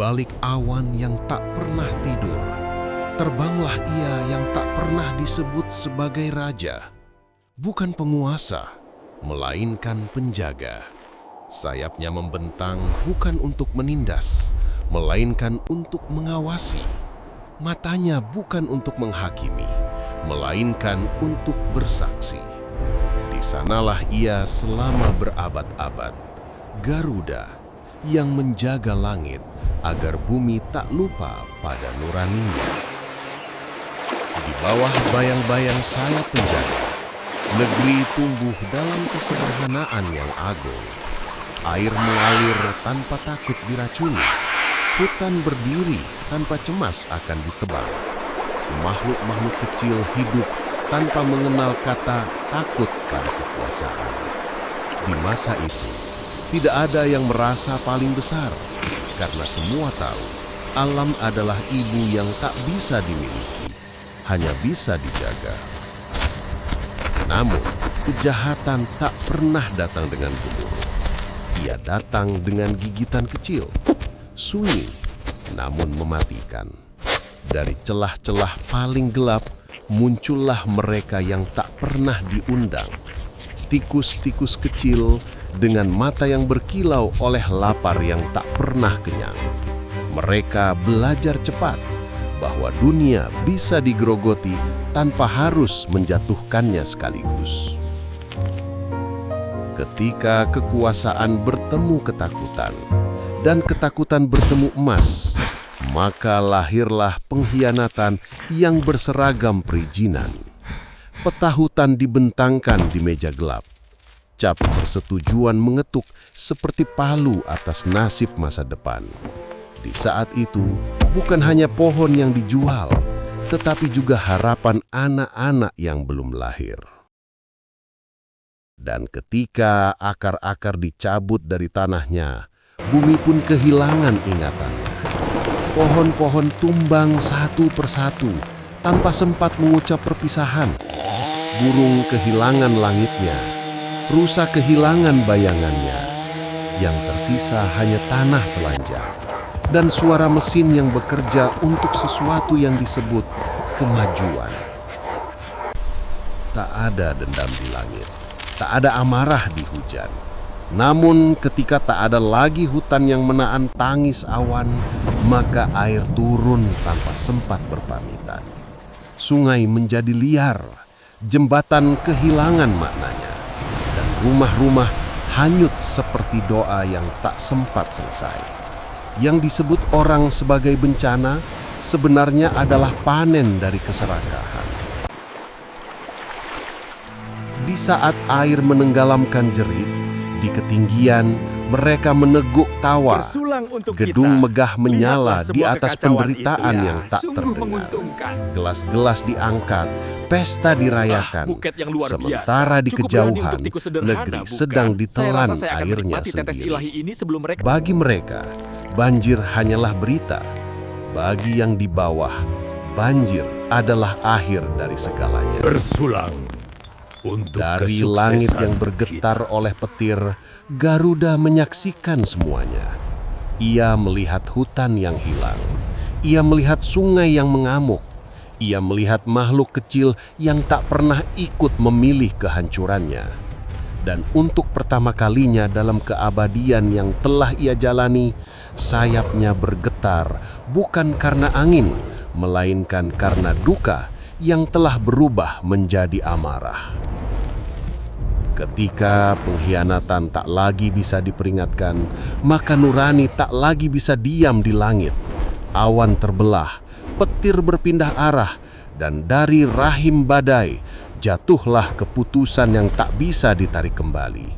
balik awan yang tak pernah tidur, terbanglah ia yang tak pernah disebut sebagai raja. Bukan penguasa, melainkan penjaga. Sayapnya membentang bukan untuk menindas, melainkan untuk mengawasi. Matanya bukan untuk menghakimi, melainkan untuk bersaksi. Di sanalah ia selama berabad-abad, Garuda yang menjaga langit agar bumi tak lupa pada nuraninya. Di bawah bayang-bayang sayap penjaga, negeri tumbuh dalam kesederhanaan yang agung. Air mengalir tanpa takut diracuni. Hutan berdiri tanpa cemas akan ditebang. Makhluk-makhluk kecil hidup tanpa mengenal kata takut pada kekuasaan. Di masa itu, tidak ada yang merasa paling besar, karena semua tahu alam adalah ibu yang tak bisa dimiliki, hanya bisa dijaga. Namun, kejahatan tak pernah datang dengan gemuruh. Ia datang dengan gigitan kecil, sunyi, namun mematikan. Dari celah-celah paling gelap, muncullah mereka yang tak pernah diundang. Tikus-tikus kecil dengan mata yang berkilau oleh lapar yang tak pernah kenyang. Mereka belajar cepat bahwa dunia bisa digerogoti tanpa harus menjatuhkannya sekaligus. Ketika kekuasaan bertemu ketakutan, dan ketakutan bertemu emas, maka lahirlah pengkhianatan yang berseragam perizinan. Peta hutan dibentangkan di meja gelap. Cap persetujuan mengetuk seperti palu atas nasib masa depan. Di saat itu, bukan hanya pohon yang dijual, tetapi juga harapan anak-anak yang belum lahir. Dan ketika akar-akar dicabut dari tanahnya, bumi pun kehilangan ingatannya. Pohon-pohon tumbang satu persatu tanpa sempat mengucap perpisahan. Burung kehilangan langitnya, rusa kehilangan bayangannya. Yang tersisa hanya tanah telanjang dan suara mesin yang bekerja untuk sesuatu yang disebut kemajuan. Tak ada dendam di langit, tak ada amarah di hujan. Namun ketika tak ada lagi hutan yang menahan tangis awan, maka air turun tanpa sempat berpamitan. Sungai menjadi liar, jembatan kehilangan maknanya, dan rumah-rumah hanyut seperti doa yang tak sempat selesai. Yang disebut orang sebagai bencana sebenarnya adalah panen dari keserakahan. Di saat air menenggelamkan jerit, di ketinggian mereka meneguk tawa. Gedung megah menyala di atas penderitaan yang tak terdengar. Gelas-gelas diangkat, pesta dirayakan. Sementara di kejauhan, negeri sedang ditelan airnya sendiri. Bagi mereka, banjir hanyalah berita. Bagi yang di bawah, banjir adalah akhir dari segalanya. Bersulang. Dari langit yang bergetar oleh petir, Garuda menyaksikan semuanya. Ia melihat hutan yang hilang. Ia melihat sungai yang mengamuk. Ia melihat makhluk kecil yang tak pernah ikut memilih kehancurannya. Dan untuk pertama kalinya dalam keabadian yang telah ia jalani, sayapnya bergetar bukan karena angin, melainkan karena duka yang telah berubah menjadi amarah. Ketika pengkhianatan tak lagi bisa diperingatkan, maka nurani tak lagi bisa diam di langit. Awan terbelah, petir berpindah arah, dan dari rahim badai jatuhlah keputusan yang tak bisa ditarik kembali.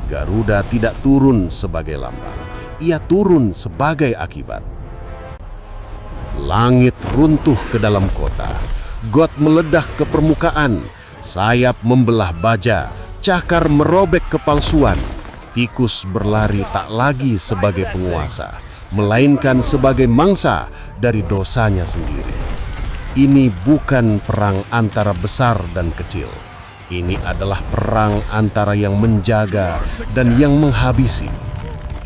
Garuda tidak turun sebagai lambang, ia turun sebagai akibat. Langit runtuh ke dalam kota, got meledak ke permukaan, sayap membelah baja, cakar merobek kepalsuan. Tikus berlari tak lagi sebagai penguasa, melainkan sebagai mangsa dari dosanya sendiri. Ini bukan perang antara besar dan kecil. Ini adalah perang antara yang menjaga dan yang menghabisi.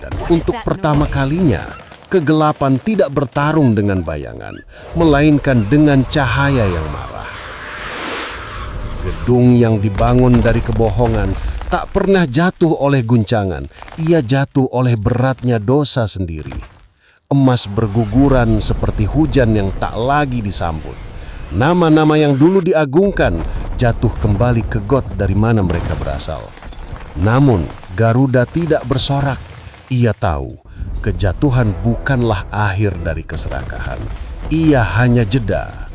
Dan untuk pertama kalinya, kegelapan tidak bertarung dengan bayangan, melainkan dengan cahaya yang marah. Gedung yang dibangun dari kebohongan tak pernah jatuh oleh guncangan, ia jatuh oleh beratnya dosa sendiri. Emas berguguran seperti hujan yang tak lagi disambut. Nama-nama yang dulu diagungkan jatuh kembali ke got dari mana mereka berasal. Namun Garuda tidak bersorak. Ia tahu kejatuhan bukanlah akhir dari keserakahan. Ia hanya jeda.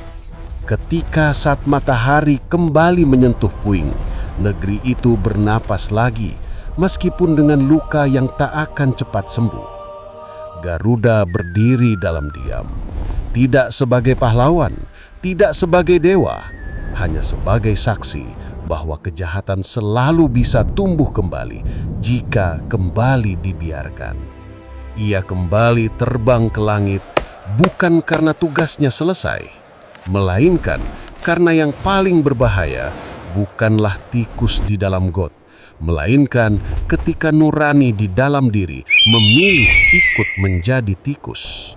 Ketika saat matahari kembali menyentuh puing, negeri itu bernapas lagi, meskipun dengan luka yang tak akan cepat sembuh. Garuda berdiri dalam diam, tidak sebagai pahlawan, tidak sebagai dewa, hanya sebagai saksi bahwa kejahatan selalu bisa tumbuh kembali jika kembali dibiarkan. Ia kembali terbang ke langit bukan karena tugasnya selesai, melainkan karena yang paling berbahaya bukanlah tikus di dalam got, melainkan ketika nurani di dalam diri memilih ikut menjadi tikus.